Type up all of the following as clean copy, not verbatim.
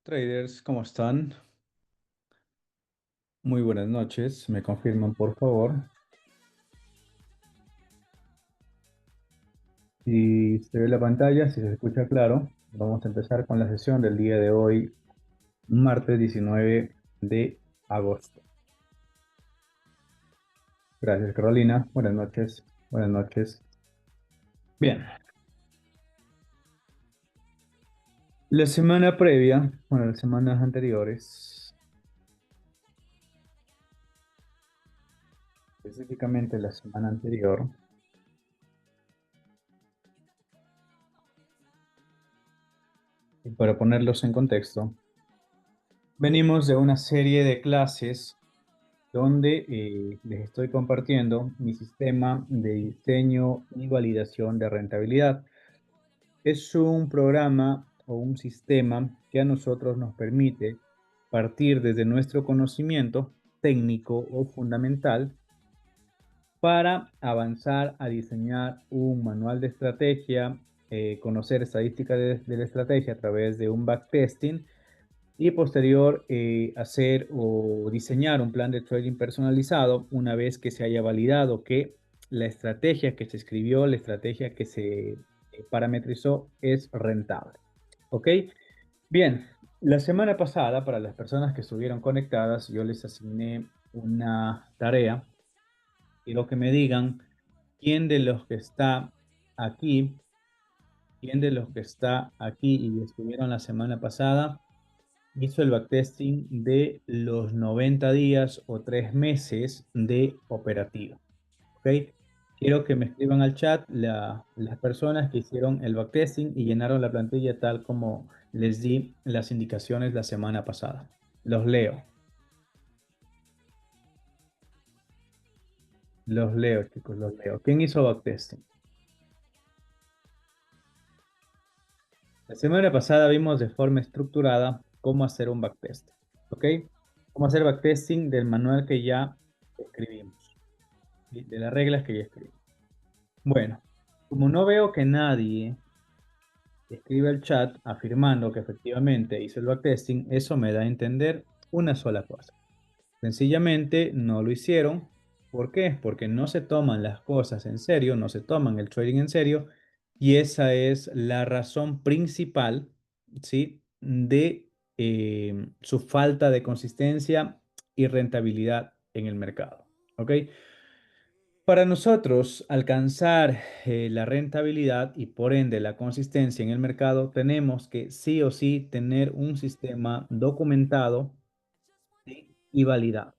Traders, ¿cómo están? Muy buenas noches. ¿Me confirman, por favor? Si se ve la pantalla, si se escucha claro, vamos a empezar con la sesión del día de hoy, martes 19 de agosto. Gracias, Carolina. Buenas noches. Buenas noches. Bien, la semana previa, bueno, las semanas anteriores, específicamente la semana anterior, y para ponerlos en contexto, venimos de una serie de clases donde les estoy compartiendo mi sistema de diseño y validación de rentabilidad. Es un programa o un sistema que a nosotros nos permite partir desde nuestro conocimiento técnico o fundamental para avanzar a diseñar un manual de estrategia, conocer estadísticas de la estrategia a través de un backtesting y posterior hacer o diseñar un plan de trading personalizado una vez que se haya validado que la estrategia que se escribió, la estrategia que se parametrizó es rentable. ¿Ok? Bien, la semana pasada, para las personas que estuvieron conectadas, yo les asigné una tarea. Quiero que me digan quién de los que está aquí, quién de los que está aquí y estuvieron la semana pasada hizo el backtesting de los 90 días o 3 meses de operativa. ¿Ok? Quiero que me escriban al chat las personas que hicieron el backtesting y llenaron la plantilla tal como les di las indicaciones la semana pasada. Los leo. Los leo, chicos, los leo. ¿Quién hizo backtesting? La semana pasada vimos de forma estructurada cómo hacer un backtesting. ¿Ok? Cómo hacer backtesting del manual que ya escribimos. De las reglas que ya escribí. Bueno, como no veo que nadie escribe al chat afirmando que efectivamente hizo el backtesting, eso me da a entender una sola cosa. Sencillamente no lo hicieron. ¿Por qué? Porque no se toman las cosas en serio, no se toman el trading en serio, y esa es la razón principal, ¿sí? De su falta de consistencia y rentabilidad en el mercado. ¿Ok? Para nosotros alcanzar la rentabilidad y por ende la consistencia en el mercado, tenemos que sí o sí tener un sistema documentado, ¿sí? Y validado.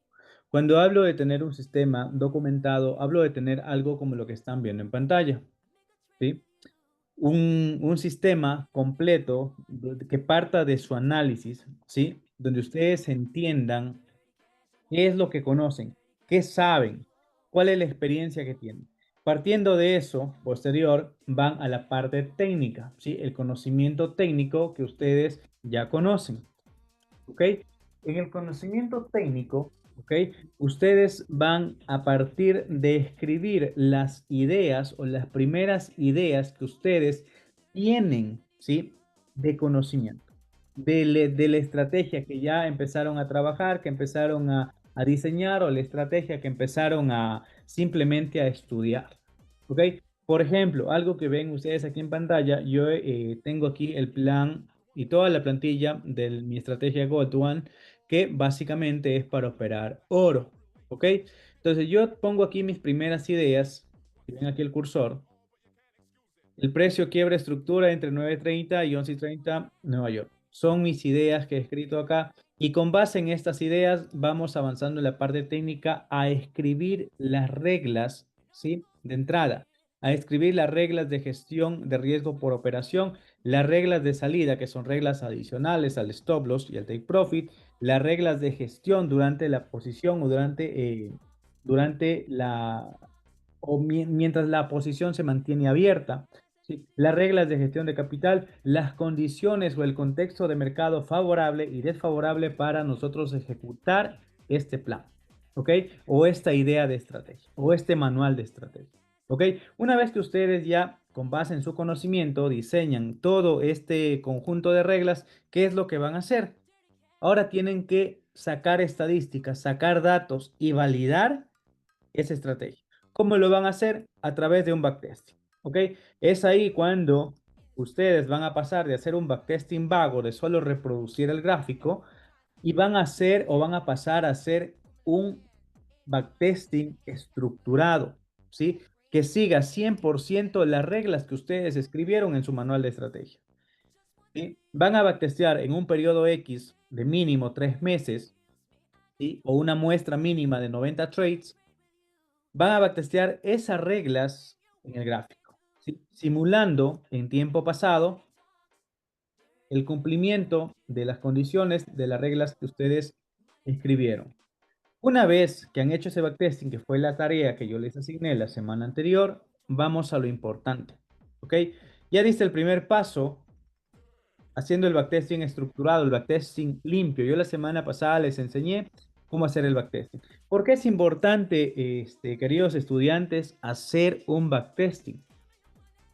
Cuando hablo de tener un sistema documentado, hablo de tener algo como lo que están viendo en pantalla, ¿sí? Un sistema completo que parta de su análisis, ¿sí? Donde ustedes entiendan qué es lo que conocen, qué saben, cuál es la experiencia que tienen. Partiendo de eso, posterior, van a la parte técnica, ¿sí? El conocimiento técnico que ustedes ya conocen, ¿ok? En el conocimiento técnico, ¿ok? Ustedes van a partir de escribir las ideas o las primeras ideas que ustedes tienen, ¿sí? De conocimiento, de la estrategia que ya empezaron a trabajar, que empezaron a diseñar o la estrategia que empezaron a simplemente a estudiar, ¿ok? Por ejemplo, algo que ven ustedes aquí en pantalla, yo tengo aquí el plan y toda la plantilla de mi estrategia Gold One, que básicamente es para operar oro, ¿ok? Entonces yo pongo aquí mis primeras ideas, si ven aquí el cursor, el precio quiebra estructura entre 9.30 y 11.30 Nueva York. Son mis ideas que he escrito acá y con base en estas ideas vamos avanzando en la parte técnica a escribir las reglas, ¿sí? De entrada, a escribir las reglas de gestión de riesgo por operación, las reglas de salida, que son reglas adicionales al stop loss y al take profit, las reglas de gestión durante la posición o durante la o mientras la posición se mantiene abierta. ¿Sí? Las reglas de gestión de capital, las condiciones o el contexto de mercado favorable y desfavorable para nosotros ejecutar este plan, ¿ok? O esta idea de estrategia, o este manual de estrategia, ¿ok? Una vez que ustedes ya con base en su conocimiento, diseñan todo este conjunto de reglas, ¿qué es lo que van a hacer? Ahora tienen que sacar estadísticas, sacar datos y validar esa estrategia. ¿Cómo lo van a hacer? A través de un backtesting. ¿Ok? Es ahí cuando ustedes van a pasar de hacer un backtesting vago, de solo reproducir el gráfico, y van a hacer o van a pasar a hacer un backtesting estructurado, ¿sí? Que siga 100% las reglas que ustedes escribieron en su manual de estrategia. ¿Sí? Van a backtestear en un periodo X de mínimo 3 meses, ¿sí? O una muestra mínima de 90 trades. Van a backtestear esas reglas en el gráfico, ¿sí? Simulando en tiempo pasado el cumplimiento de las condiciones de las reglas que ustedes escribieron. Una vez que han hecho ese backtesting, que fue la tarea que yo les asigné la semana anterior, vamos a lo importante, ¿ok? Ya diste el primer paso haciendo el backtesting estructurado, el backtesting limpio. Yo la semana pasada les enseñé cómo hacer el backtesting. ¿Por qué es importante, queridos estudiantes, hacer un backtesting?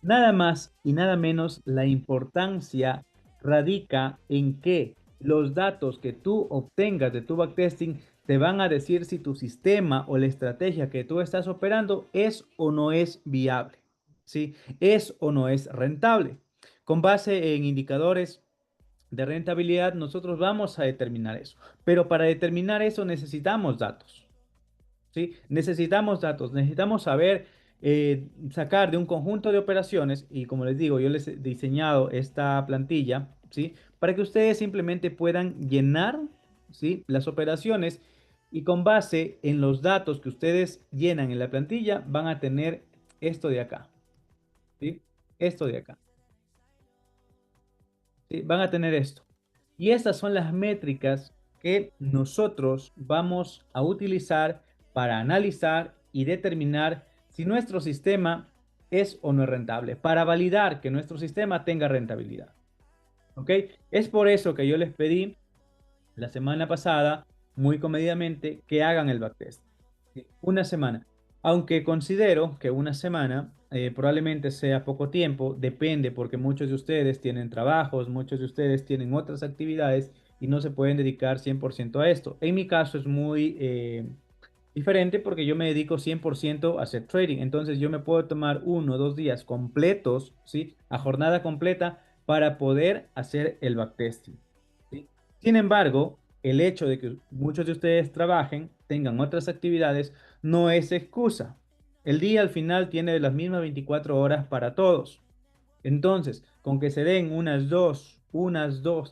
Nada más y nada menos, la importancia radica en que los datos que tú obtengas de tu backtesting te van a decir si tu sistema o la estrategia que tú estás operando es o no es viable, ¿sí? Es o no es rentable. Con base en indicadores de rentabilidad, nosotros vamos a determinar eso. Pero para determinar eso necesitamos datos. ¿Sí? Necesitamos datos, necesitamos saber sacar de un conjunto de operaciones y como les digo, yo les he diseñado esta plantilla, ¿sí? Para que ustedes simplemente puedan llenar, ¿sí? Las operaciones y con base en los datos que ustedes llenan en la plantilla van a tener esto de acá, ¿sí? Esto de acá, ¿sí? Van a tener esto. Y estas son las métricas que nosotros vamos a utilizar para analizar y determinar si nuestro sistema es o no es rentable, para validar que nuestro sistema tenga rentabilidad. ¿Ok? Es por eso que yo les pedí la semana pasada, muy comedidamente, que hagan el backtest. ¿Sí? Una semana. Aunque considero que una semana probablemente sea poco tiempo, depende porque muchos de ustedes tienen trabajos, muchos de ustedes tienen otras actividades y no se pueden dedicar 100% a esto. En mi caso es muy diferente porque yo me dedico 100% a hacer trading. Entonces yo me puedo tomar 1 o 2 días completos, ¿sí? A jornada completa para poder hacer el backtesting. ¿Sí? Sin embargo, el hecho de que muchos de ustedes trabajen, tengan otras actividades, no es excusa. El día al final tiene las mismas 24 horas para todos. Entonces, con que se den unas dos,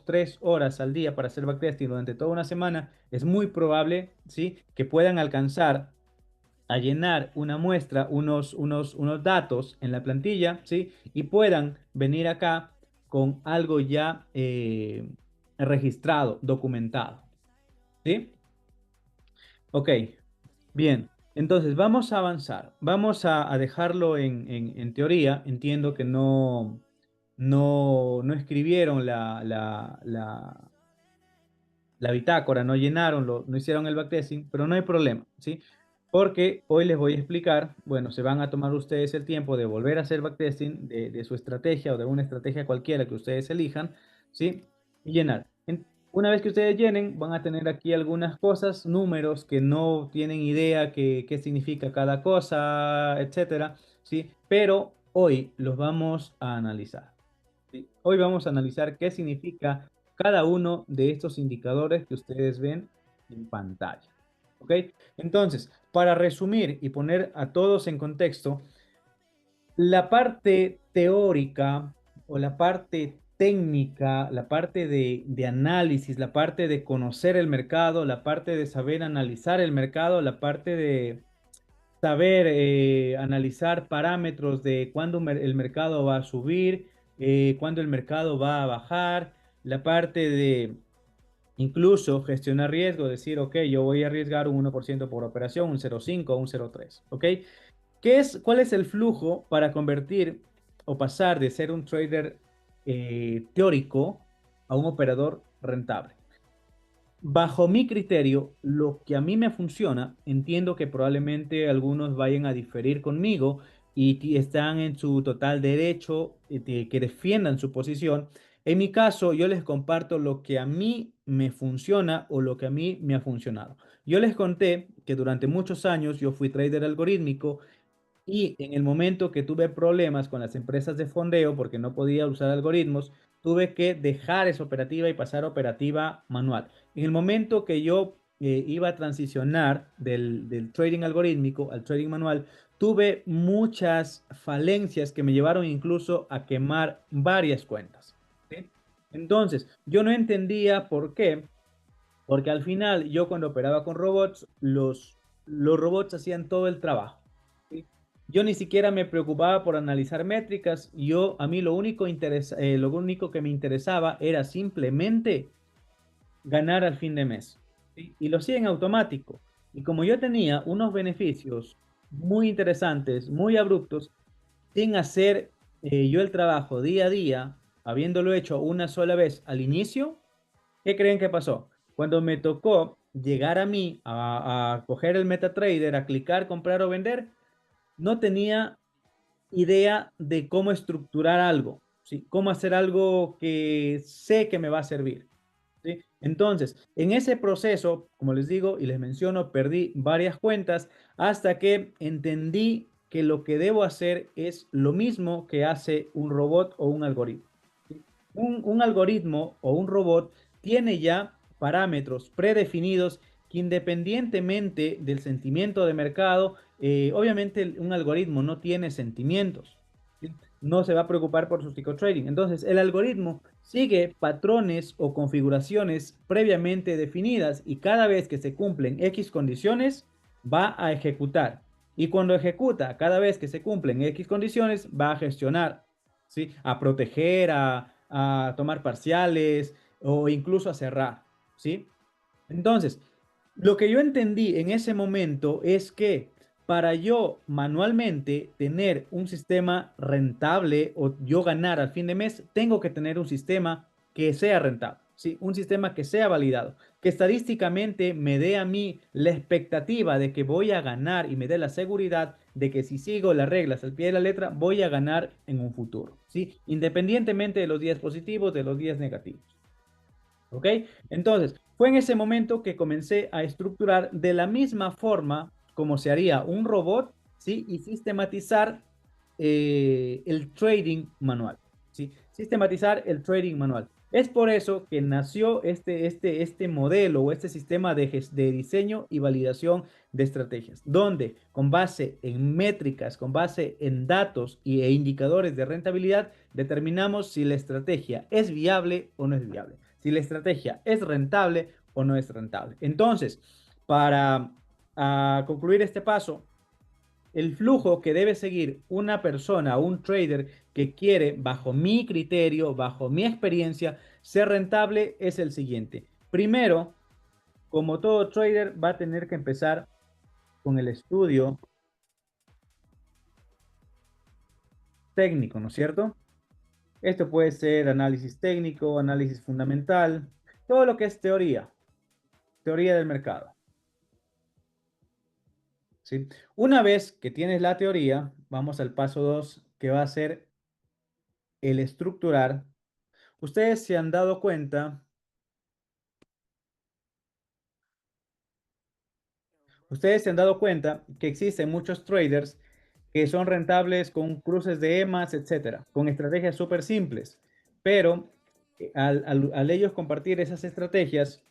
3 horas al día para hacer backtesting durante toda una semana, es muy probable, ¿sí? Que puedan alcanzar a llenar una muestra, unos datos en la plantilla, ¿sí? Y puedan venir acá con algo ya registrado, documentado, ¿sí? Ok, bien. Entonces, vamos a avanzar. Vamos a dejarlo en teoría. Entiendo que no escribieron la bitácora, no llenaron, no hicieron el backtesting, pero no hay problema, ¿sí? Porque hoy les voy a explicar, bueno, se van a tomar ustedes el tiempo de volver a hacer backtesting de su estrategia o de una estrategia cualquiera que ustedes elijan, ¿sí? Y llenar. Una vez que ustedes llenen, van a tener aquí algunas cosas, números que no tienen idea qué significa cada cosa, etcétera, ¿sí? Pero hoy los vamos a analizar. ¿Sí? Hoy vamos a analizar qué significa cada uno de estos indicadores que ustedes ven en pantalla. ¿Ok? Entonces, para resumir y poner a todos en contexto, la parte teórica o la parte técnica, la parte de análisis, la parte de conocer el mercado, la parte de saber analizar el mercado, la parte de saber analizar parámetros de cuándo el mercado va a subir, cuándo el mercado va a bajar, la parte de incluso gestionar riesgo, decir, ok, yo voy a arriesgar un 1% por operación, un 0,5 o un 0,3, ¿ok? ¿Cuál es el flujo para convertir o pasar de ser un trader teórico a un operador rentable? Bajo mi criterio, lo que a mí me funciona, entiendo que probablemente algunos vayan a diferir conmigo, y están en su total derecho que defiendan su posición. En mi caso, yo les comparto lo que a mí me funciona o lo que a mí me ha funcionado. Yo les conté que durante muchos años yo fui trader algorítmico y en el momento que tuve problemas con las empresas de fondeo porque no podía usar algoritmos, tuve que dejar esa operativa y pasar a operativa manual. En el momento que yo iba a transicionar del trading algorítmico al trading manual, tuve muchas falencias que me llevaron incluso a quemar varias cuentas. ¿Sí? Entonces, yo no entendía por qué, porque al final yo cuando operaba con robots, los robots hacían todo el trabajo. ¿Sí? Yo ni siquiera me preocupaba por analizar métricas. A mí lo único que me interesaba era simplemente ganar al fin de mes. ¿Sí? Y lo hacía en automático. Y como yo tenía unos beneficios muy interesantes, muy abruptos, sin hacer yo el trabajo día a día, habiéndolo hecho una sola vez al inicio, ¿qué creen que pasó? Cuando me tocó llegar a mí a coger el MetaTrader, a clicar, comprar o vender, no tenía idea de cómo estructurar algo, ¿sí? Cómo hacer algo que sé que me va a servir, ¿sí? Entonces, en ese proceso, como les digo y les menciono, perdí varias cuentas hasta que entendí que lo que debo hacer es lo mismo que hace un robot o un algoritmo. ¿Sí? Un algoritmo o un robot tiene ya parámetros predefinidos que independientemente del sentimiento de mercado, obviamente un algoritmo no tiene sentimientos, ¿sí? No se va a preocupar por su psicotrading. Entonces, el algoritmo sigue patrones o configuraciones previamente definidas y cada vez que se cumplen X condiciones, va a ejecutar. Y cuando ejecuta, cada vez que se cumplen X condiciones, va a gestionar, ¿sí? A proteger, a tomar parciales o incluso a cerrar, ¿sí? Entonces, lo que yo entendí en ese momento es que para yo manualmente tener un sistema rentable o yo ganar al fin de mes, tengo que tener un sistema que sea rentable, ¿sí? Un sistema que sea validado, que estadísticamente me dé a mí la expectativa de que voy a ganar y me dé la seguridad de que si sigo las reglas al pie de la letra, voy a ganar en un futuro, ¿sí? Independientemente de los días positivos, de los días negativos. ¿Ok? Entonces, fue en ese momento que comencé a estructurar de la misma forma como se haría un robot, ¿sí? Y sistematizar el trading manual, ¿sí? Sistematizar el trading manual. Es por eso que nació este modelo o este sistema de diseño y validación de estrategias, donde con base en métricas, con base en datos e indicadores de rentabilidad, determinamos si la estrategia es viable o no es viable, si la estrategia es rentable o no es rentable. Entonces, para concluir este paso, el flujo que debe seguir una persona o un trader que quiere, bajo mi criterio, bajo mi experiencia, ser rentable es el siguiente. Primero, como todo trader, va a tener que empezar con el estudio técnico, ¿no es cierto? Esto puede ser análisis técnico, análisis fundamental, todo lo que es teoría, teoría del mercado, ¿sí? Una vez que tienes la teoría, vamos al paso 2, que va a ser el estructurar. Ustedes se han dado cuenta, ustedes se han dado cuenta que existen muchos traders que son rentables con cruces de EMAs, etcétera, con estrategias súper simples, pero al ellos compartir esas estrategias,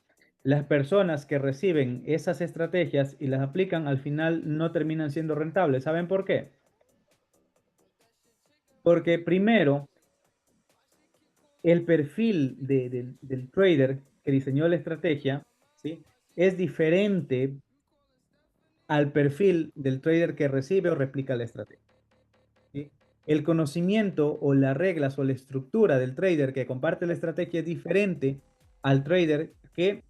las personas que reciben esas estrategias y las aplican al final no terminan siendo rentables. ¿Saben por qué? Porque primero, el perfil del trader que diseñó la estrategia, ¿sí? Es diferente al perfil del trader que recibe o replica la estrategia. ¿Sí? El conocimiento o las reglas o la estructura del trader que comparte la estrategia es diferente al trader que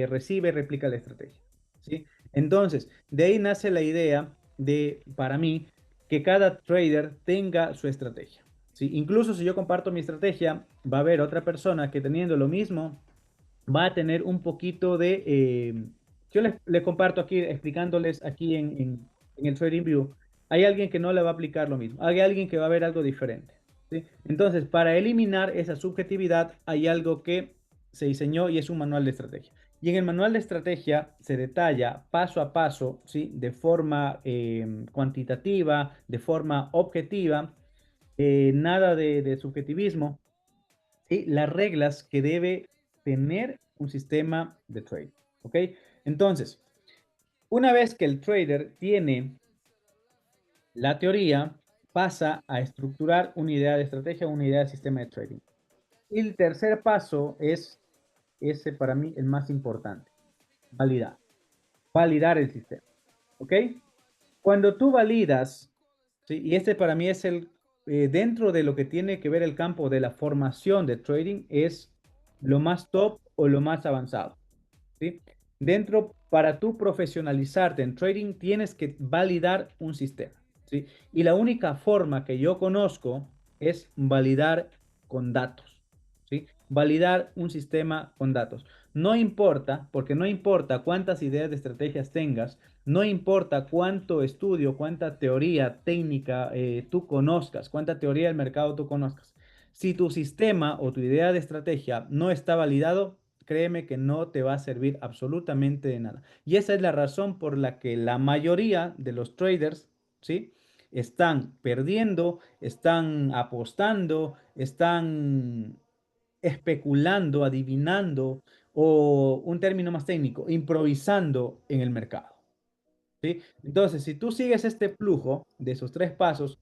recibe y replica la estrategia. ¿Sí? Entonces, de ahí nace la idea de, para mí, que cada trader tenga su estrategia. ¿Sí? Incluso si yo comparto mi estrategia, va a haber otra persona que teniendo lo mismo va a tener un poquito de... yo les comparto aquí, explicándoles aquí en el TradingView, hay alguien que no le va a aplicar lo mismo, hay alguien que va a ver algo diferente, ¿sí? Entonces, para eliminar esa subjetividad, hay algo que se diseñó y es un manual de estrategia. Y en el manual de estrategia se detalla paso a paso, ¿sí? De forma cuantitativa, de forma objetiva, nada de subjetivismo, ¿sí? Las reglas que debe tener un sistema de trading, ¿ok? Entonces, una vez que el trader tiene la teoría, pasa a estructurar una idea de estrategia, una idea de sistema de trading. Y el tercer paso es ese para mí el más importante, validar. Validar el sistema, ¿ok? Cuando tú validas, ¿sí? Y este para mí es dentro de lo que tiene que ver el campo de la formación de trading, es lo más top o lo más avanzado, ¿sí? Dentro, para tú profesionalizarte en trading, tienes que validar un sistema, ¿sí? Y la única forma que yo conozco es validar con datos, ¿sí? Validar un sistema con datos. No importa, porque no importa cuántas ideas de estrategias tengas, no importa cuánto estudio, cuánta teoría técnica tú conozcas, cuánta teoría del mercado tú conozcas. Si tu sistema o tu idea de estrategia no está validado, créeme que no te va a servir absolutamente de nada. Y esa es la razón por la que la mayoría de los traders, ¿sí? Están perdiendo, están apostando, están especulando, adivinando o un término más técnico, improvisando en el mercado, ¿sí? Entonces, si tú sigues este flujo de esos tres pasos,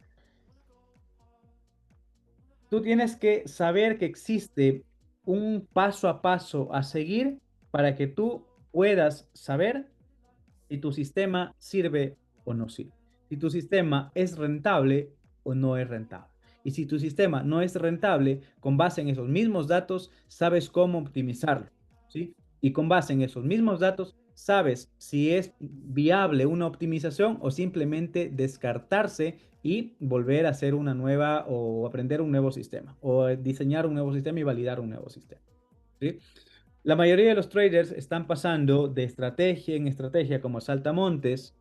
tú tienes que saber que existe un paso a paso a seguir para que tú puedas saber si tu sistema sirve o no sirve. Si tu sistema es rentable o no es rentable. Y si tu sistema no es rentable, con base en esos mismos datos, sabes cómo optimizarlo, ¿sí? Y con base en esos mismos datos, sabes si es viable una optimización o simplemente descartarse y volver a hacer una nueva o aprender un nuevo sistema o diseñar un nuevo sistema y validar un nuevo sistema, ¿sí? La mayoría de los traders están pasando de estrategia en estrategia como saltamontes,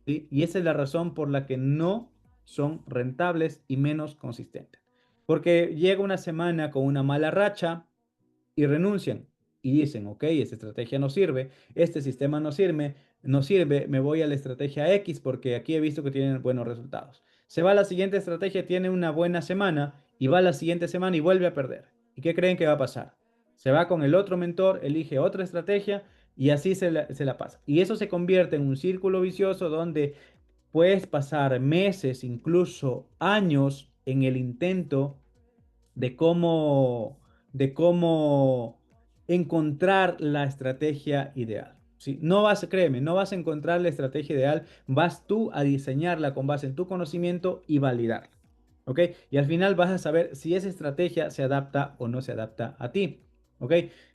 ¿sí? Y esa es la razón por la que no son rentables y menos consistentes. Porque llega una semana con una mala racha y renuncian y dicen, ok, esta estrategia no sirve, este sistema no sirve, no sirve, me voy a la estrategia X porque aquí he visto que tienen buenos resultados. Se va a la siguiente estrategia, tiene una buena semana y va a la siguiente semana y vuelve a perder. ¿Y qué creen que va a pasar? Se va con el otro mentor, elige otra estrategia y así se la pasa. Y eso se convierte en un círculo vicioso donde puedes pasar meses, incluso años en el intento de cómo, de cómo encontrar la estrategia ideal. ¿Sí? No vas, créeme, no vas a encontrar la estrategia ideal, vas tú a diseñarla con base en tu conocimiento y validarla. ¿Ok? Y al final vas a saber si esa estrategia se adapta o no se adapta a ti. ¿Ok?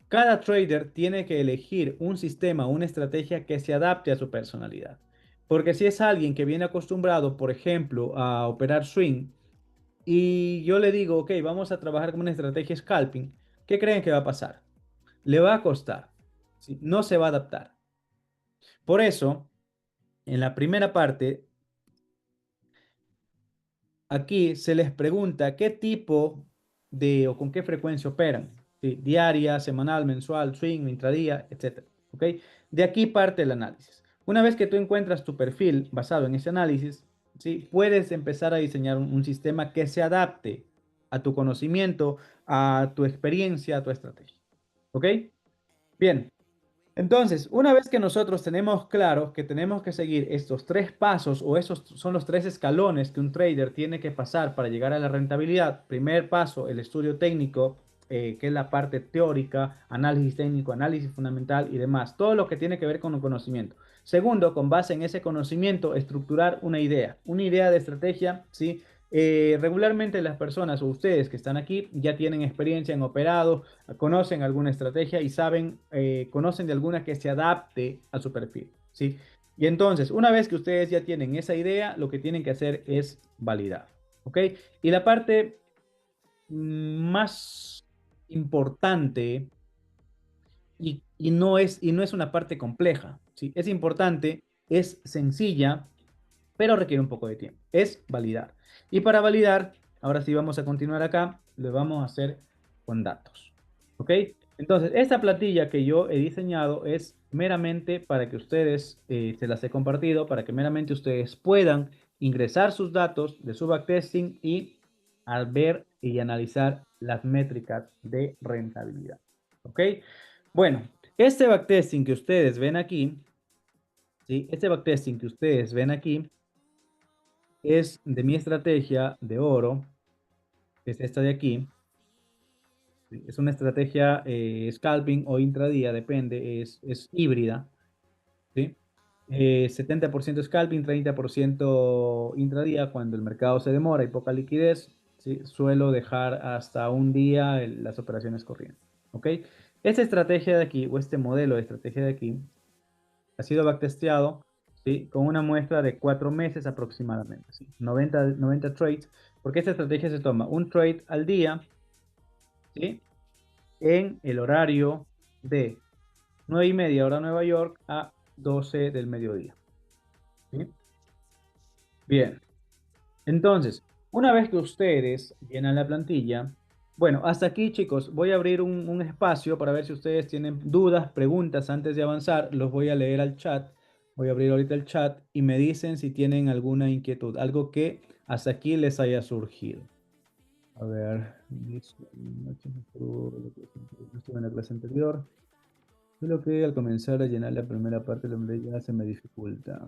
Cada trader tiene que elegir un sistema o una estrategia que se adapte a su personalidad. Porque si es alguien que viene acostumbrado, por ejemplo, a operar swing, y yo le digo, ok, vamos a trabajar con una estrategia scalping, ¿qué creen que va a pasar? Le va a costar, ¿sí? No se va a adaptar. Por eso, en la primera parte, aquí se les pregunta qué tipo de o con qué frecuencia operan, ¿sí? Diaria, semanal, mensual, swing, intradía, etcétera. ¿Ok? De aquí parte el análisis. Una vez que tú encuentras tu perfil basado en ese análisis, ¿sí? Puedes empezar a diseñar un sistema que se adapte a tu conocimiento, a tu experiencia, a tu estrategia. ¿Ok? Bien. Entonces, una vez que nosotros tenemos claro que tenemos que seguir estos tres pasos o esos son los tres escalones que un trader tiene que pasar para llegar a la rentabilidad. Primer paso, el estudio técnico, que es la parte teórica, análisis técnico, análisis fundamental y demás. Todo lo que tiene que ver con el conocimiento. Segundo, con base en ese conocimiento, estructurar una idea de estrategia, ¿sí? Regularmente las personas o ustedes que están aquí ya tienen experiencia en operado, conocen alguna estrategia y saben, conocen de alguna que se adapte a su perfil, ¿sí? Y entonces, una vez que ustedes ya tienen esa idea, lo que tienen que hacer es validar, ¿ok? Y la parte más importante y no es una parte compleja, ¿sí? Es importante, es sencilla, pero requiere un poco de tiempo. Es validar. Y para validar, ahora sí vamos a continuar acá, lo vamos a hacer con datos. ¿Ok? Entonces, esta plantilla que yo he diseñado es meramente para que ustedes, se las he compartido, para que meramente ustedes puedan ingresar sus datos de su backtesting y al ver y analizar las métricas de rentabilidad. ¿Ok? Bueno, este backtesting que ustedes ven aquí, ¿sí? Este backtesting que ustedes ven aquí es de mi estrategia de oro, que es esta de aquí. ¿Sí? Es una estrategia scalping o intradía, depende, es híbrida. ¿Sí? 70% scalping, 30% intradía. Cuando el mercado se demora y poca liquidez, ¿sí? Suelo dejar hasta un día las operaciones corriendo. ¿Ok? Esta estrategia de aquí, o este modelo de estrategia de aquí, ha sido backtesteado, ¿sí? Con una muestra de 4 meses aproximadamente, ¿sí? 90 trades, porque esta estrategia se toma un trade al día, ¿sí? En el horario de 9:30 hora Nueva York a 12 del mediodía, ¿sí? Bien, entonces, una vez que ustedes llenan la plantilla, bueno, hasta aquí chicos, voy a abrir un espacio para ver si ustedes tienen dudas, preguntas antes de avanzar. Los voy a leer al chat. Voy a abrir ahorita el chat y me dicen si tienen alguna inquietud, algo que hasta aquí les haya surgido. A ver, no estuve en la clase anterior. Solo que al comenzar a llenar la primera parte de la plantilla se me dificulta.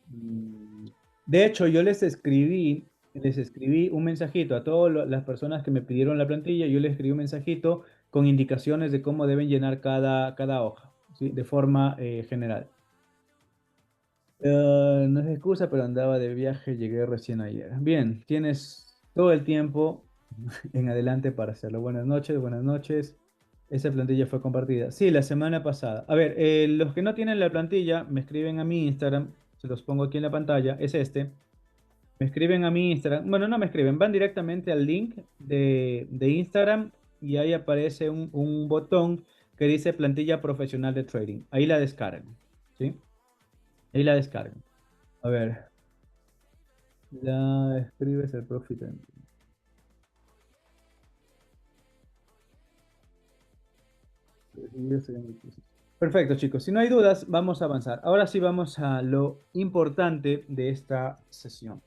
Mm, De hecho, yo les escribí un mensajito a todas las personas que me pidieron la plantilla. Yo les escribí un mensajito con indicaciones de cómo deben llenar cada hoja, ¿sí? De forma general. No es excusa, pero andaba de viaje, llegué recién ayer. Bien, tienes todo el tiempo en adelante para hacerlo. Buenas noches, buenas noches. Esa plantilla fue compartida. Sí, la semana pasada. A ver, los que no tienen la plantilla, me escriben a mi Instagram. Se los pongo aquí en la pantalla. Es este. Me escriben a mi Instagram. Bueno, no me escriben. Van directamente al link de Instagram y ahí aparece un botón que dice plantilla profesional de trading. Ahí la descargan. ¿Sí? Ahí la descargan. A ver. La escribes el profit. Perfecto, chicos. Si no hay dudas, vamos a avanzar. Ahora sí vamos a lo importante de esta sesión.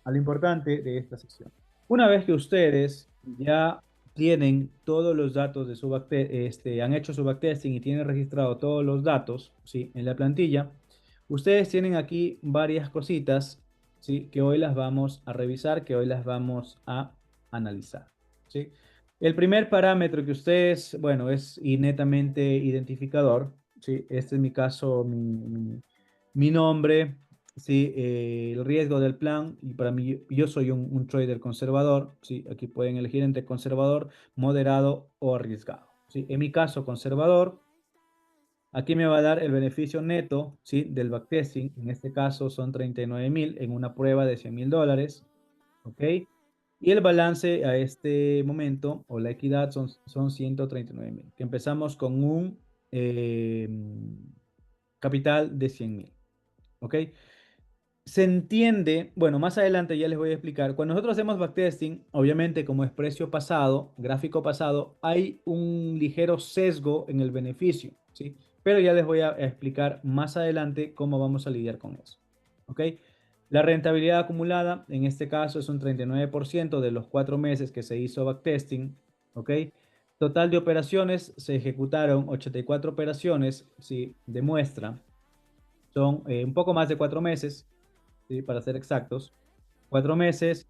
A lo importante de esta sesión. Una vez que ustedes ya tienen todos los datos de su han hecho su backtesting y tienen registrado todos los datos, ¿sí? En la plantilla, ustedes tienen aquí varias cositas, ¿sí? Que hoy las vamos a revisar, que hoy las vamos a analizar, ¿sí? El primer parámetro que ustedes, bueno, es netamente identificador, ¿sí? Este es mi caso, mi nombre, ¿sí? El riesgo del plan, y para mí, yo soy un trader conservador, ¿sí? Aquí pueden elegir entre conservador, moderado o arriesgado, ¿sí? En mi caso, conservador. Aquí me va a dar el beneficio neto, ¿sí? Del backtesting. En este caso son 39.000 en una prueba de $100.000. ¿Ok? Y el balance a este momento, o la equidad, son 139.000. Que empezamos con un eh, capital de 100.000. ¿Ok? Se entiende, bueno, más adelante ya les voy a explicar. Cuando nosotros hacemos backtesting, obviamente como es precio pasado, gráfico pasado, hay un ligero sesgo en el beneficio, ¿sí? Pero ya les voy a explicar más adelante cómo vamos a lidiar con eso, ¿ok? La rentabilidad acumulada, en este caso, es un 39% de los 4 meses que se hizo backtesting, ¿ok? Total de operaciones, se ejecutaron 84 operaciones, ¿sí? De muestra, son un poco más de 4 meses, ¿sí? Para ser exactos, 4 meses.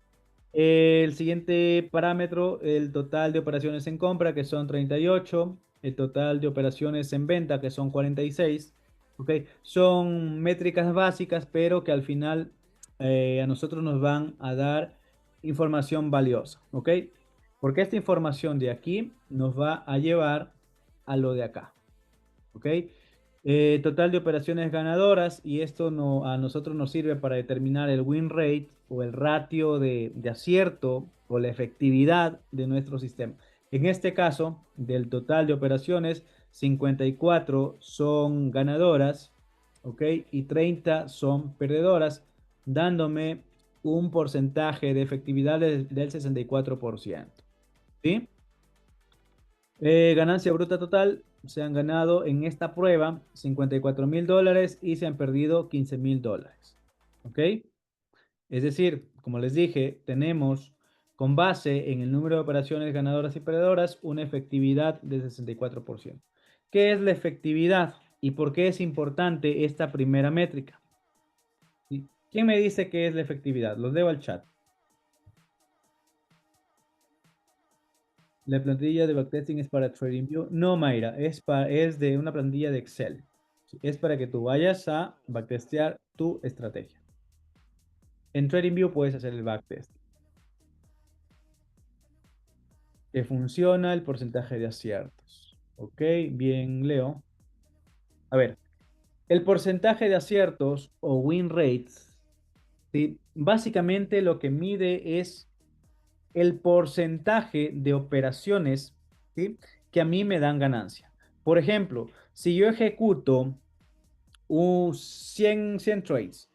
El siguiente parámetro, el total de operaciones en compra, que son 38, el total de operaciones en venta, que son 46, ¿ok? Son métricas básicas, pero que al final a nosotros nos van a dar información valiosa, ¿ok? Porque esta información de aquí nos va a llevar a lo de acá, ¿ok? Total de operaciones ganadoras, y esto a nosotros nos sirve para determinar el win rate o el ratio de acierto o la efectividad de nuestro sistema. En este caso, del total de operaciones, 54 son ganadoras ¿ok? Y 30 son perdedoras, dándome un porcentaje de efectividad del 64%. ¿Sí? Ganancia bruta total, se han ganado en esta prueba $54,000 y se han perdido $15,000. ¿Ok? Es decir, como les dije, tenemos con base en el número de operaciones ganadoras y perdedoras una efectividad de 64%. ¿Qué es la efectividad y por qué es importante esta primera métrica? ¿Sí? ¿Quién me dice qué es la efectividad? Los leo al chat. La plantilla de backtesting es para TradingView. No, Mayra, es de una plantilla de Excel. Sí, es para que tú vayas a backtestear tu estrategia. En TradingView puedes hacer el backtest. Que funciona el porcentaje de aciertos. Ok, bien, Leo. A ver, el porcentaje de aciertos o win rates, ¿sí? Básicamente lo que mide es el porcentaje de operaciones, ¿sí? Que a mí me dan ganancia. Por ejemplo, si yo ejecuto 100 trades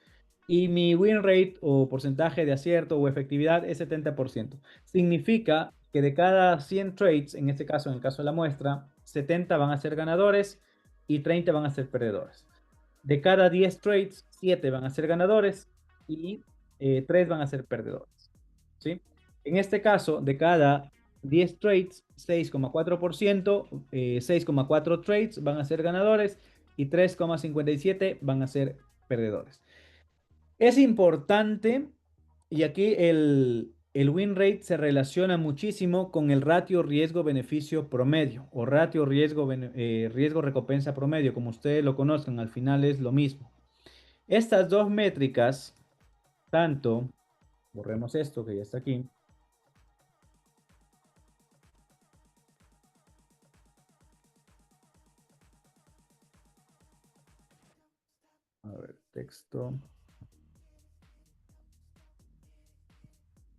y mi win rate o porcentaje de acierto o efectividad es 70%, significa que de cada 100 trades, en este caso, en el caso de la muestra, 70 van a ser ganadores y 30 van a ser perdedores. De cada 10 trades, 7 van a ser ganadores y 3 van a ser perdedores. ¿Sí? En este caso, de cada 10 trades, 6,4%, 6,4 trades van a ser ganadores y 3,57 van a ser perdedores. Es importante, y aquí el win rate se relaciona muchísimo con el ratio riesgo-beneficio promedio o ratio riesgo-recompensa promedio, como ustedes lo conozcan, al final es lo mismo. Estas dos métricas, tanto, borremos esto que ya está aquí. A ver, texto.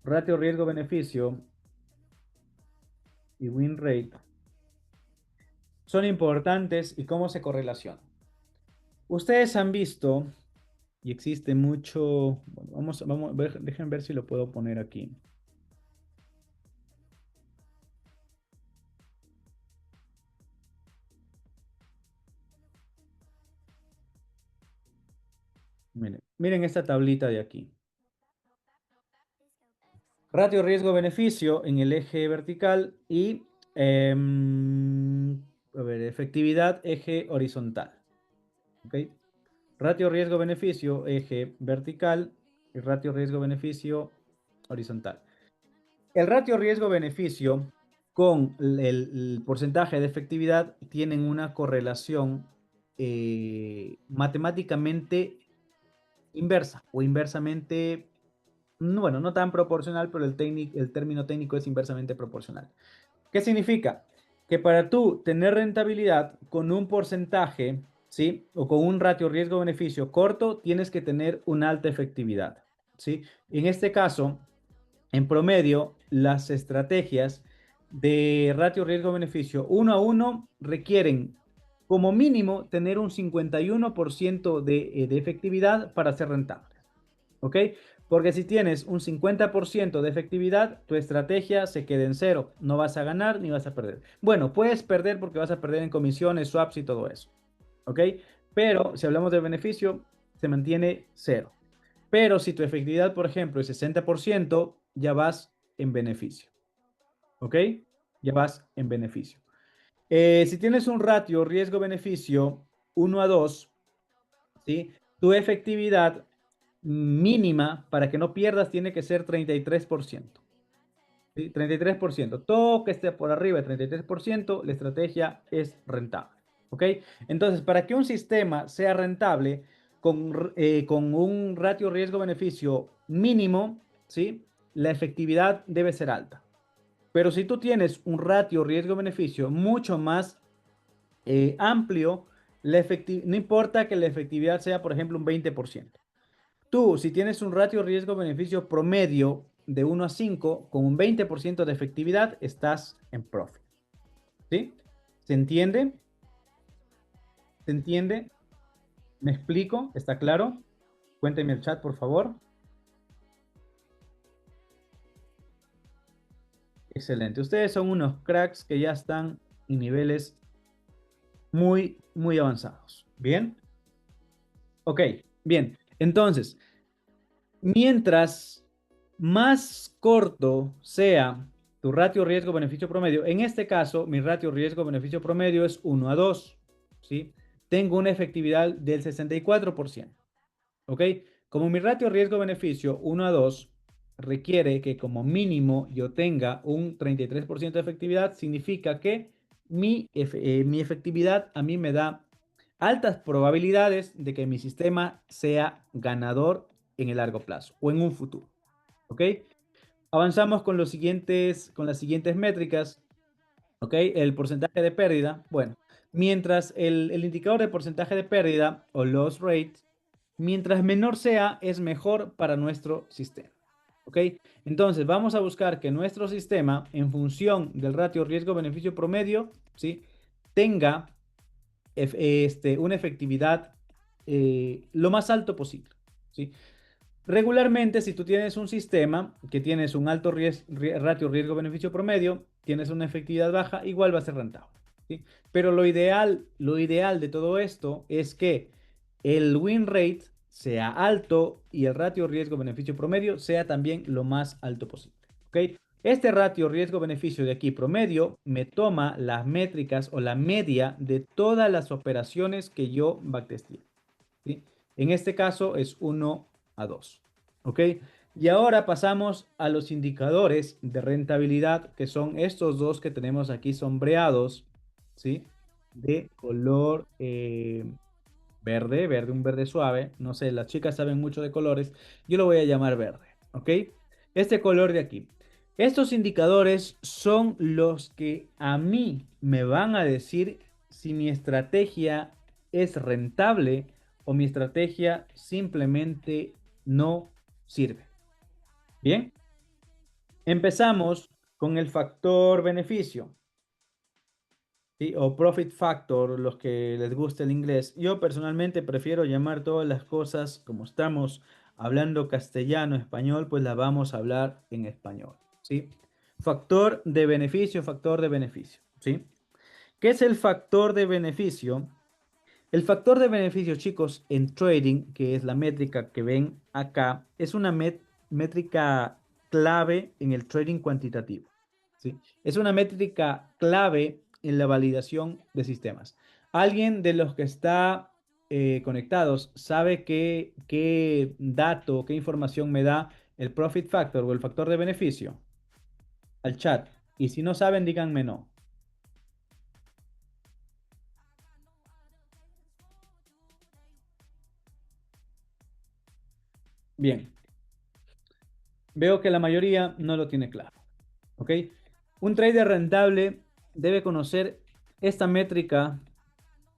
Ratio riesgo-beneficio y win rate son importantes y cómo se correlacionan. Ustedes han visto, y existe mucho, bueno, dejen ver si lo puedo poner aquí. Miren esta tablita de aquí. Ratio riesgo-beneficio en el eje vertical y a ver, efectividad eje horizontal. ¿Ok? Ratio riesgo-beneficio eje vertical y ratio riesgo-beneficio horizontal. El ratio riesgo-beneficio con el porcentaje de efectividad tienen una correlación matemáticamente inversa o inversamente, bueno, no tan proporcional, pero el término técnico es inversamente proporcional. ¿Qué significa? Que para tú tener rentabilidad con un porcentaje, ¿sí? O con un ratio riesgo-beneficio corto, tienes que tener una alta efectividad, ¿sí? En este caso, en promedio, las estrategias de ratio riesgo-beneficio 1 a 1 requieren como mínimo tener un 51% de efectividad para ser rentables. ¿Ok? Porque si tienes un 50% de efectividad, tu estrategia se queda en cero. No vas a ganar ni vas a perder. Bueno, puedes perder porque vas a perder en comisiones, swaps y todo eso. ¿Ok? Pero si hablamos de beneficio, se mantiene cero. Pero si tu efectividad, por ejemplo, es 60%, ya vas en beneficio. ¿Ok? Ya vas en beneficio. Si tienes un ratio riesgo-beneficio 1 a 2, ¿sí? Tu efectividad mínima para que no pierdas tiene que ser 33%. ¿Sí? 33%. Todo que esté por arriba de 33%, la estrategia es rentable. ¿Ok? Entonces, para que un sistema sea rentable con un ratio riesgo-beneficio mínimo, ¿sí? La efectividad debe ser alta. Pero si tú tienes un ratio riesgo-beneficio mucho más amplio, no importa que la efectividad sea, por ejemplo, un 20%. Tú, si tienes un ratio riesgo-beneficio promedio de 1 a 5 con un 20% de efectividad, estás en profit. ¿Sí? ¿Se entiende? ¿Se entiende? ¿Me explico? ¿Está claro? Cuéntenme el chat, por favor. Excelente. Ustedes son unos cracks que ya están en niveles muy, muy avanzados. ¿Bien? Ok, bien. Entonces, mientras más corto sea tu ratio riesgo-beneficio promedio, en este caso, mi ratio riesgo-beneficio promedio es 1 a 2, ¿sí? Tengo una efectividad del 64%. ¿Ok? Como mi ratio riesgo-beneficio 1 a 2 requiere que como mínimo yo tenga un 33% de efectividad, significa que mi efectividad a mí me da altas probabilidades de que mi sistema sea ganador en el largo plazo o en un futuro. ¿Ok? Avanzamos con las siguientes métricas. ¿Ok? El porcentaje de pérdida. Bueno, mientras el indicador de porcentaje de pérdida o loss rate, mientras menor sea, es mejor para nuestro sistema. ¿Ok? Entonces, vamos a buscar que nuestro sistema, en función del ratio riesgo-beneficio promedio, ¿sí? Tenga una efectividad lo más alto posible, ¿sí? Regularmente, si tú tienes un sistema que tienes un alto ratio riesgo-beneficio promedio, tienes una efectividad baja, igual va a ser rentable, ¿sí? Pero lo ideal de todo esto es que el win rate sea alto y el ratio riesgo-beneficio promedio sea también lo más alto posible, ¿ok? Este ratio riesgo-beneficio de aquí promedio me toma las métricas o la media de todas las operaciones que yo backtesté, ¿sí? En este caso es 1 a 2. ¿Ok? Y ahora pasamos a los indicadores de rentabilidad, que son estos dos que tenemos aquí sombreados, ¿sí? De color verde, verde, un verde suave. No sé, las chicas saben mucho de colores. Yo lo voy a llamar verde. ¿Ok? Este color de aquí. Estos indicadores son los que a mí me van a decir si mi estrategia es rentable o mi estrategia simplemente no sirve. Bien, empezamos con el factor beneficio, ¿sí? O profit factor, los que les gusta el inglés. Yo personalmente prefiero llamar todas las cosas como estamos hablando castellano, español, pues las vamos a hablar en español, ¿sí? Factor de beneficio, ¿sí? ¿Qué es el factor de beneficio? El factor de beneficio, chicos, en trading, que es la métrica que ven acá, es una métrica clave en el trading cuantitativo, ¿sí? Es una métrica clave en la validación de sistemas. ¿Alguien de los que está conectados sabe qué dato, qué información me da el profit factor o el factor de beneficio? Al chat. Y si no saben, díganme no. Bien, veo que la mayoría no lo tiene claro. ¿Ok? Un trader rentable debe conocer esta métrica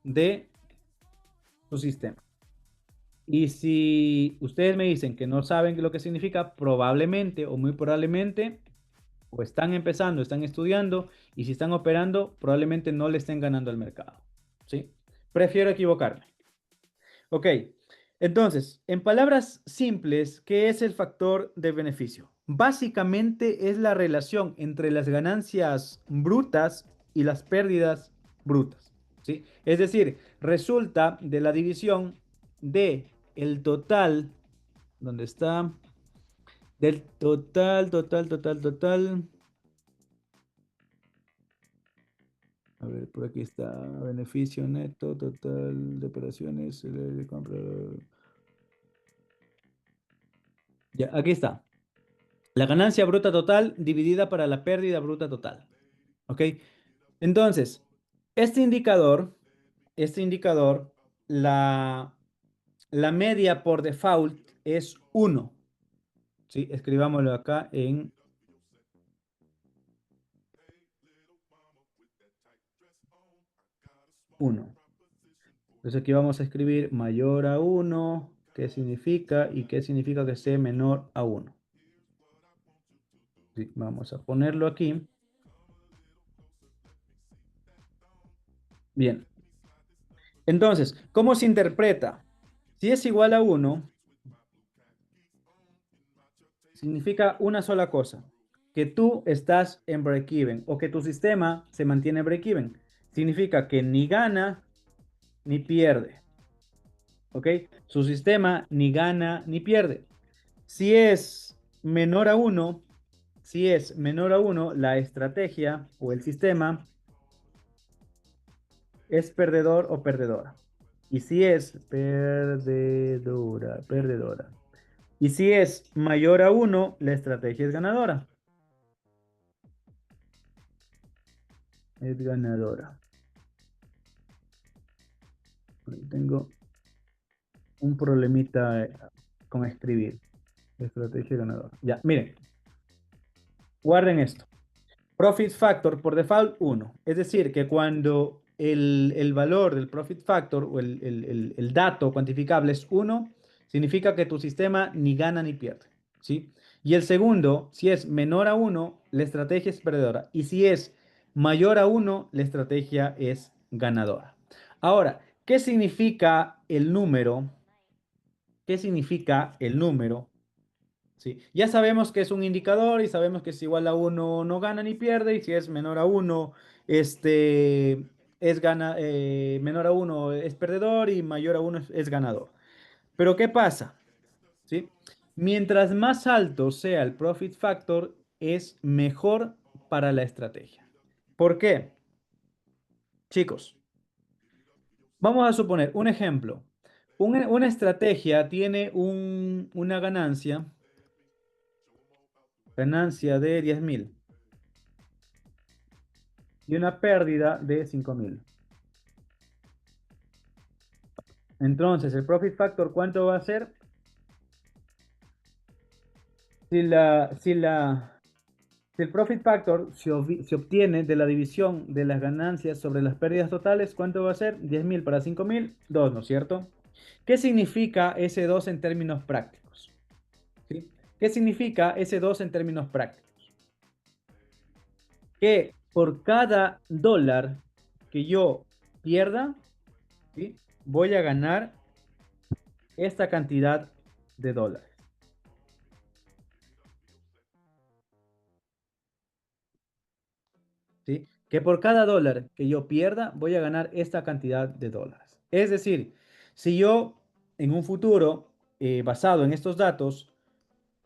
de su sistema. Y si ustedes me dicen que no saben lo que significa, probablemente o muy probablemente o están empezando, están estudiando y si están operando, probablemente no le estén ganando al mercado. ¿Sí? Prefiero equivocarme. Ok, entonces, en palabras simples, ¿qué es el factor de beneficio? Básicamente es la relación entre las ganancias brutas y las pérdidas brutas, ¿sí? Es decir, resulta de la división de el total, ¿dónde está? Del total. A ver, por aquí está, beneficio neto, total de operaciones, de compra. Ya, aquí está. La ganancia bruta total dividida para la pérdida bruta total. ¿Ok? Entonces, este indicador, este indicador, la, la media por default es 1. ¿Sí? Escribámoslo acá en 1. Entonces aquí vamos a escribir mayor a 1. ¿Qué significa? Y qué significa que sea menor a 1. ¿Sí? Vamos a ponerlo aquí. Bien. Entonces, ¿cómo se interpreta? Si es igual a 1, significa una sola cosa, que tú estás en break-even o que tu sistema se mantiene break-even. Significa que ni gana ni pierde, ¿ok? Su sistema ni gana ni pierde. Si es menor a 1, si es menor a 1, la estrategia o el sistema es perdedor o perdedora. Y si es perdedora, perdedora. Y si es mayor a 1, la estrategia es ganadora. Es ganadora. Tengo un problemita con escribir. Estrategia ganadora. Ya, miren. Guarden esto. Profit factor por default 1. Es decir, que cuando el valor del profit factor o el dato cuantificable es 1, significa que tu sistema ni gana ni pierde. ¿Sí? Y el segundo, si es menor a 1, la estrategia es perdedora. Y si es mayor a 1, la estrategia es ganadora. Ahora, ¿qué significa el número? ¿Qué significa el número? Sí, ya sabemos que es un indicador y sabemos que si igual a 1 no gana ni pierde y si es menor a 1 menor a 1 es perdedor y mayor a 1 es ganador. Pero ¿qué pasa? ¿Sí? Mientras más alto sea el profit factor, es mejor para la estrategia. ¿Por qué? Chicos, vamos a suponer un ejemplo. Una estrategia tiene una ganancia de 10.000 y una pérdida de 5.000. Entonces, el profit factor, ¿cuánto va a ser? Si la, si la, si el profit factor se obtiene de la división de las ganancias sobre las pérdidas totales, ¿cuánto va a ser? 10.000 para 5.000, 2, ¿no es cierto? ¿Qué significa ese 2 en términos prácticos? ¿Sí? ¿Qué significa ese 2 en términos prácticos? Que por cada dólar que yo pierda, ¿sí? Voy a ganar esta cantidad de dólares. ¿Sí? Que por cada dólar que yo pierda, voy a ganar esta cantidad de dólares. Es decir, si yo en un futuro, basado en estos datos,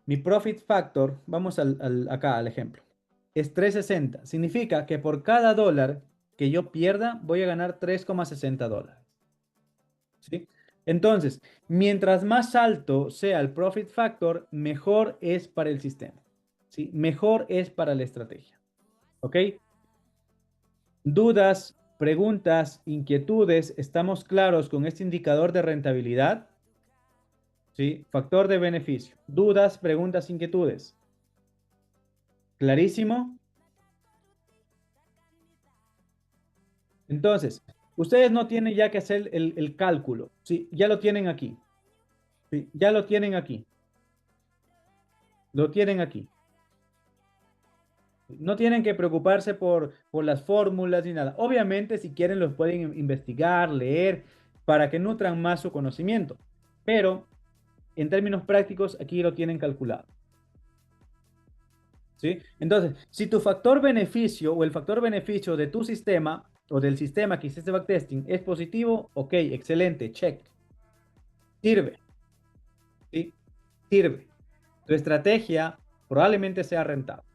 mi profit factor, vamos acá al ejemplo, es 360. Significa que por cada dólar que yo pierda, voy a ganar 3,60 dólares. ¿Sí? Entonces, mientras más alto sea el profit factor, mejor es para el sistema. ¿Sí? Mejor es para la estrategia. ¿Ok? Dudas, preguntas, inquietudes, ¿estamos claros con este indicador de rentabilidad? ¿Sí? Factor de beneficio. Dudas, preguntas, inquietudes. ¿Clarísimo? Entonces, ustedes no tienen ya que hacer el cálculo. Sí, ya lo tienen aquí. Sí, ya lo tienen aquí. Lo tienen aquí. No tienen que preocuparse por las fórmulas ni nada. Obviamente, si quieren, los pueden investigar, leer, para que nutran más su conocimiento. Pero en términos prácticos, aquí lo tienen calculado. ¿Sí? Entonces, si tu factor beneficio o el factor beneficio de tu sistema o del sistema que hiciste backtesting es positivo, ok, excelente, check. Sirve, ¿sí? Sirve. Tu estrategia probablemente sea rentable,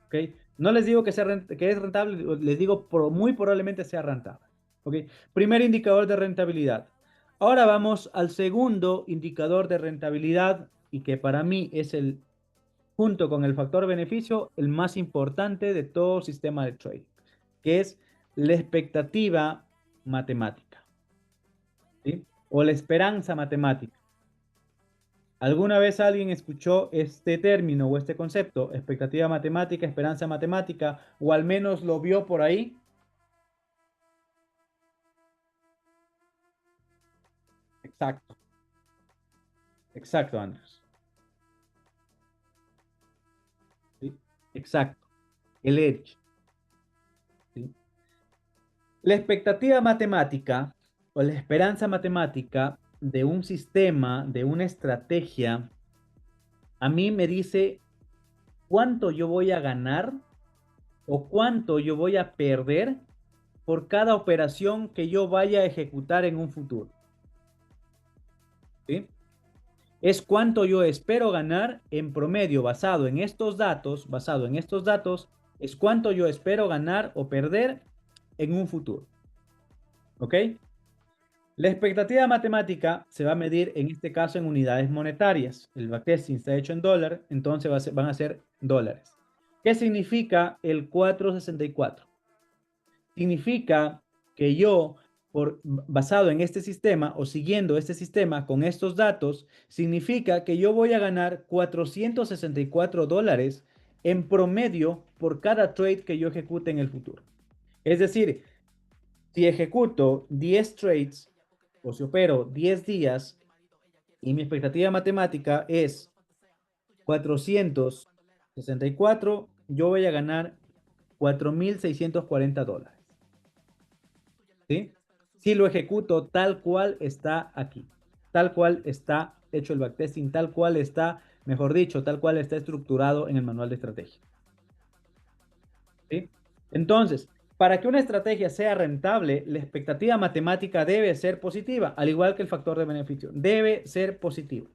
¿ok? No les digo que que es rentable, les digo muy probablemente sea rentable, ¿ok? Primer indicador de rentabilidad. Ahora vamos al segundo indicador de rentabilidad y que para mí es junto con el factor beneficio, el más importante de todo sistema de trading, que es la expectativa matemática, ¿sí? O la esperanza matemática. ¿Alguna vez alguien escuchó este término o este concepto, expectativa matemática, esperanza matemática, o al menos lo vio por ahí? Exacto, exacto, Andrés. ¿Sí? Exacto, el edge. ¿Sí? La expectativa matemática o la esperanza matemática de un sistema, de una estrategia, a mí me dice cuánto yo voy a ganar o cuánto yo voy a perder por cada operación que yo vaya a ejecutar en un futuro. ¿Sí? Es cuánto yo espero ganar en promedio basado en estos datos, es cuánto yo espero ganar o perder en un futuro. ¿Ok? La expectativa matemática se va a medir en este caso en unidades monetarias. El backtesting está hecho en dólar, entonces van a ser dólares. ¿Qué significa el 464? Significa que yo, basado en este sistema o siguiendo este sistema con estos datos, significa que yo voy a ganar 464 dólares en promedio por cada trade que yo ejecute en el futuro. Es decir, si ejecuto 10 trades o si opero 10 días y mi expectativa matemática es 464, yo voy a ganar 4.640 dólares. ¿Sí? Si lo ejecuto tal cual está aquí, tal cual está hecho el backtesting, tal cual está, mejor dicho, tal cual está estructurado en el manual de estrategia. ¿Sí? Entonces, para que una estrategia sea rentable, la expectativa matemática debe ser positiva, al igual que el factor de beneficio. Debe ser positivo.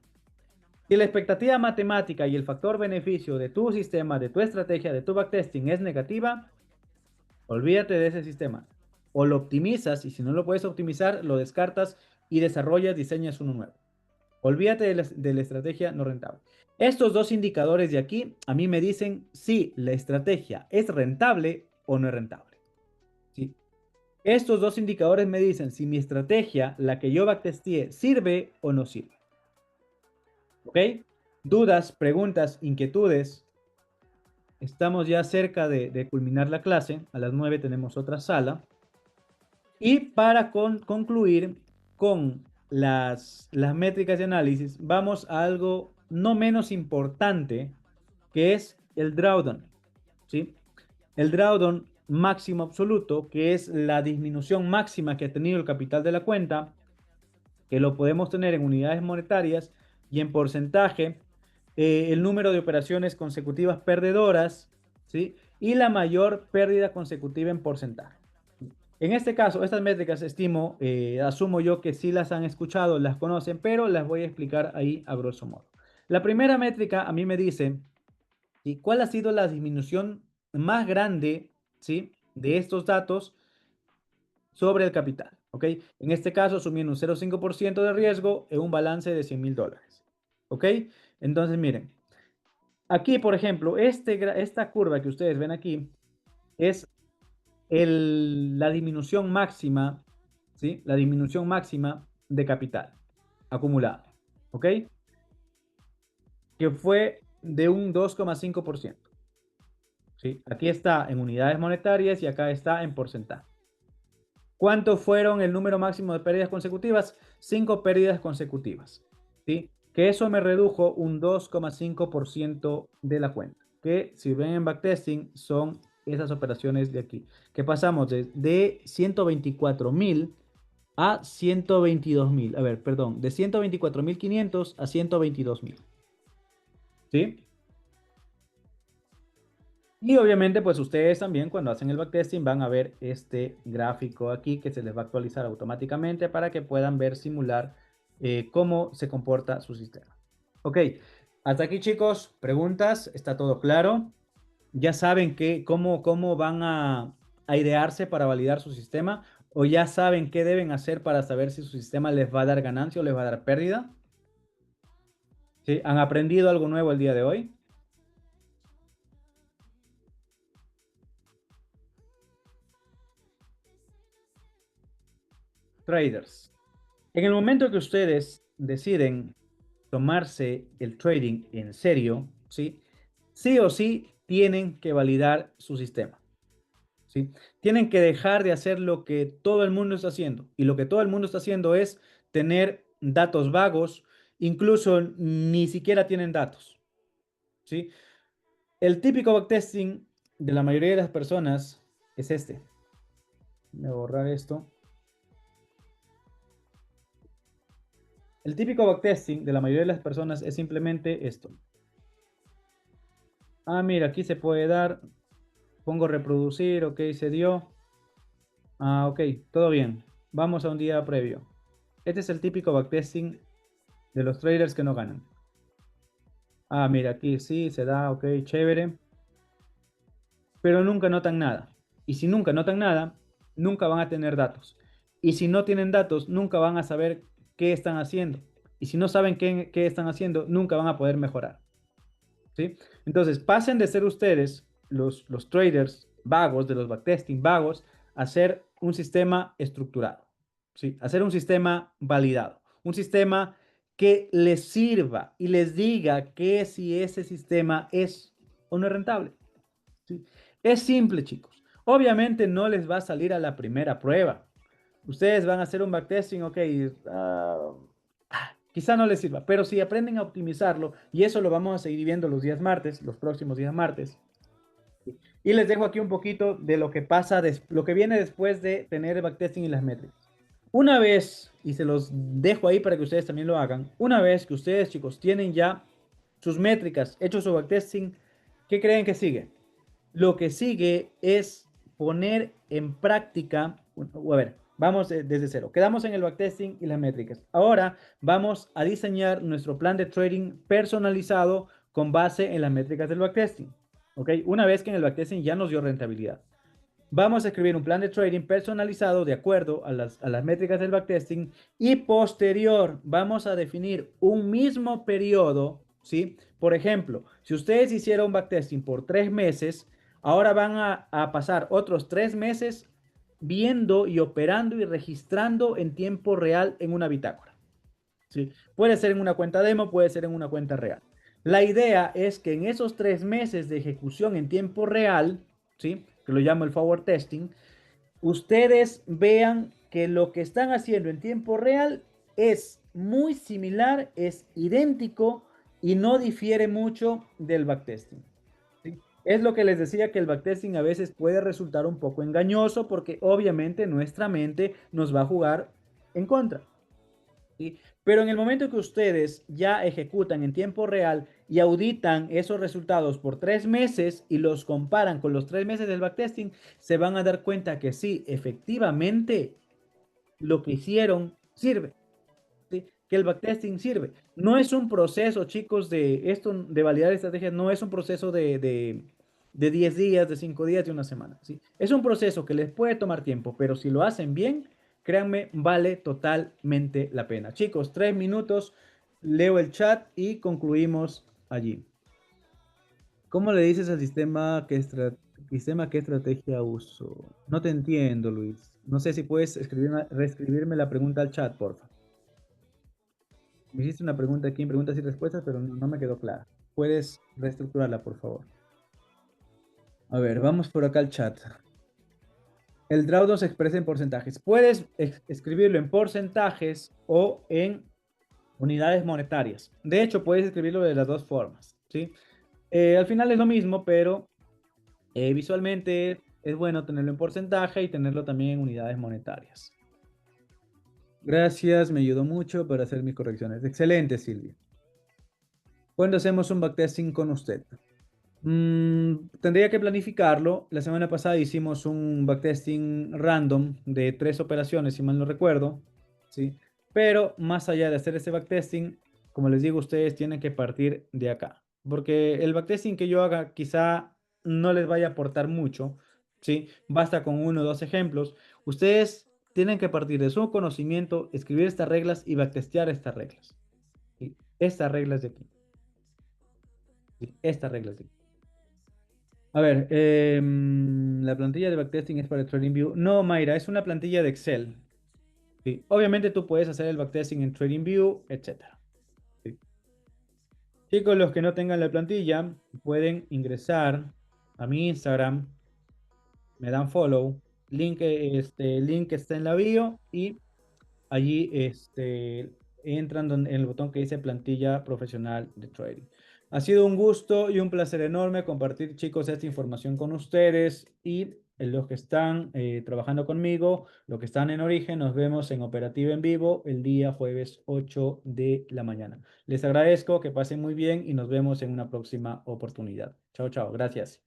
Si la expectativa matemática y el factor beneficio de tu sistema, de tu estrategia, de tu backtesting es negativa, olvídate de ese sistema. O lo optimizas y si no lo puedes optimizar, lo descartas y desarrollas, diseñas uno nuevo. Olvídate de la estrategia no rentable. Estos dos indicadores de aquí a mí me dicen si la estrategia es rentable o no es rentable. ¿Sí? Estos dos indicadores me dicen si mi estrategia, la que yo backtesté, sirve o no sirve. ¿Ok? Dudas, preguntas, inquietudes. Estamos ya cerca de culminar la clase. A las 9 tenemos otra sala. Y para concluir con las métricas de análisis, vamos a algo no menos importante, que es el drawdown. ¿Sí? El drawdown máximo absoluto, que es la disminución máxima que ha tenido el capital de la cuenta, que lo podemos tener en unidades monetarias y en porcentaje, el número de operaciones consecutivas perdedoras, ¿sí? Y la mayor pérdida consecutiva en porcentaje. En este caso, estas métricas estimo, asumo yo que sí las han escuchado, las conocen, pero las voy a explicar ahí a grosso modo. La primera métrica a mí me dice, ¿sí?, cuál ha sido la disminución más grande, ¿sí?, de estos datos sobre el capital, ¿ok? En este caso, asumiendo un 0,5% de riesgo en un balance de 100 mil dólares, ¿ok? Entonces, miren, aquí, por ejemplo, esta curva que ustedes ven aquí es la disminución máxima, ¿sí? La disminución máxima de capital acumulado, ¿ok? Que fue de un 2,5%, ¿sí? Aquí está en unidades monetarias y acá está en porcentaje. ¿Cuánto fueron el número máximo de pérdidas consecutivas? 5 pérdidas consecutivas, ¿sí? Que eso me redujo un 2,5% de la cuenta. Que si ven en backtesting son esas operaciones de aquí. Que pasamos de 124.000 a 122.000. A ver, perdón, de 124.500 a 122.000. ¿Sí? Y obviamente, pues ustedes también cuando hacen el backtesting van a ver este gráfico aquí que se les va a actualizar automáticamente para que puedan ver, simular cómo se comporta su sistema. Ok, hasta aquí chicos, preguntas, ¿está todo claro? ¿Ya saben cómo van a idearse para validar su sistema? ¿O ya saben qué deben hacer para saber si su sistema les va a dar ganancia o les va a dar pérdida? ¿Sí? ¿Han aprendido algo nuevo el día de hoy? Traders. En el momento que ustedes deciden tomarse el trading en serio, ¿sí? Sí o sí tienen que validar su sistema, ¿sí? Tienen que dejar de hacer lo que todo el mundo está haciendo. Y lo que todo el mundo está haciendo es tener datos vagos, incluso ni siquiera tienen datos, ¿sí? El típico backtesting de la mayoría de las personas es este. Voy a borrar esto. El típico backtesting de la mayoría de las personas es simplemente esto. Ah, mira, aquí se puede dar. Pongo reproducir, ok, se dio. Ah, ok, todo bien. Vamos a un día previo. Este es el típico backtesting de los traders que no ganan. Ah, mira, aquí sí, se da, ok, chévere. Pero nunca notan nada. Y si nunca notan nada, nunca van a tener datos. Y si no tienen datos, nunca van a saber qué están haciendo. Y si no saben qué están haciendo, nunca van a poder mejorar. ¿Sí? Entonces, pasen de ser ustedes los traders vagos, de los backtesting vagos, a ser un sistema estructurado. ¿Sí? A ser un sistema validado. Un sistema que les sirva y les diga que si ese sistema es o no es rentable. ¿Sí? Es simple, chicos. Obviamente no les va a salir a la primera prueba. Ustedes van a hacer un backtesting, ok, quizá no les sirva, pero si aprenden a optimizarlo, y eso lo vamos a seguir viendo los días martes, los próximos días martes. Y les dejo aquí un poquito de lo que pasa, lo que viene después de tener el backtesting y las métricas. Una vez, y se los dejo ahí para que ustedes también lo hagan, una vez que ustedes, chicos, tienen ya sus métricas, hecho su backtesting, ¿qué creen que sigue? Lo que sigue es poner en práctica, a ver, vamos desde cero. Quedamos en el backtesting y las métricas. Ahora vamos a diseñar nuestro plan de trading personalizado con base en las métricas del backtesting. ¿Ok? Una vez que en el backtesting ya nos dio rentabilidad. Vamos a escribir un plan de trading personalizado de acuerdo a las métricas del backtesting y posterior vamos a definir un mismo periodo, ¿sí? Por ejemplo, si ustedes hicieron backtesting por 3 meses, ahora van a pasar otros 3 meses viendo y operando y registrando en tiempo real en una bitácora, ¿sí? Puede ser en una cuenta demo, puede ser en una cuenta real. La idea es que en esos 3 meses de ejecución en tiempo real, ¿sí? Que lo llamo el forward testing, ustedes vean que lo que están haciendo en tiempo real es muy similar, es idéntico y no difiere mucho del backtesting. ¿Sí? Es lo que les decía, que el backtesting a veces puede resultar un poco engañoso porque obviamente nuestra mente nos va a jugar en contra. ¿Sí? Pero en el momento que ustedes ya ejecutan en tiempo real y auditan esos resultados por 3 meses y los comparan con los 3 meses del backtesting, se van a dar cuenta que sí, efectivamente, lo que hicieron sirve. ¿Sí? Que el backtesting sirve. No es un proceso, chicos, de esto, de validar estrategias, no es un proceso de 10 días, de 5 días, de una semana. ¿Sí? Es un proceso que les puede tomar tiempo, pero si lo hacen bien, créanme, vale totalmente la pena. Chicos, 3 minutos, leo el chat y concluimos allí. ¿Cómo le dices al sistema qué estrategia uso? No te entiendo, Luis. No sé si puedes reescribirme la pregunta al chat, por favor. Me hiciste una pregunta aquí en preguntas y respuestas, pero no me quedó clara. ¿Puedes reestructurarla, por favor? A ver, vamos por acá al chat. El drawdown se expresa en porcentajes. Puedes escribirlo en porcentajes o en unidades monetarias. De hecho, puedes escribirlo de las dos formas, ¿sí? Al final es lo mismo, pero visualmente es bueno tenerlo en porcentaje y tenerlo también en unidades monetarias. Gracias, me ayudó mucho para hacer mis correcciones. Excelente, Silvia. ¿Cuándo hacemos un backtesting con usted? Tendría que planificarlo. La semana pasada hicimos un backtesting random de 3 operaciones, si mal no recuerdo, ¿sí? Pero más allá de hacer ese backtesting, como les digo, ustedes tienen que partir de acá, porque el backtesting que yo haga quizá no les vaya a aportar mucho, ¿sí? Basta con 1 o 2 ejemplos. Ustedes tienen que partir de su conocimiento, escribir estas reglas y backtestear estas reglas, ¿sí? Estas reglas de aquí, ¿sí? Estas reglas de aquí. A ver, la plantilla de backtesting es para TradingView. No, Mayra, es una plantilla de Excel. Sí. Obviamente tú puedes hacer el backtesting en TradingView, etcétera. Sí. Chicos, los que no tengan la plantilla pueden ingresar a mi Instagram, me dan follow, link está en la bio y allí entran en el botón que dice plantilla profesional de trading. Ha sido un gusto y un placer enorme compartir, chicos, esta información con ustedes y los que están trabajando conmigo, los que están en Origen, nos vemos en Operativa en Vivo el día jueves 8 de la mañana. Les agradezco, que pasen muy bien y nos vemos en una próxima oportunidad. Chao, chao. Gracias.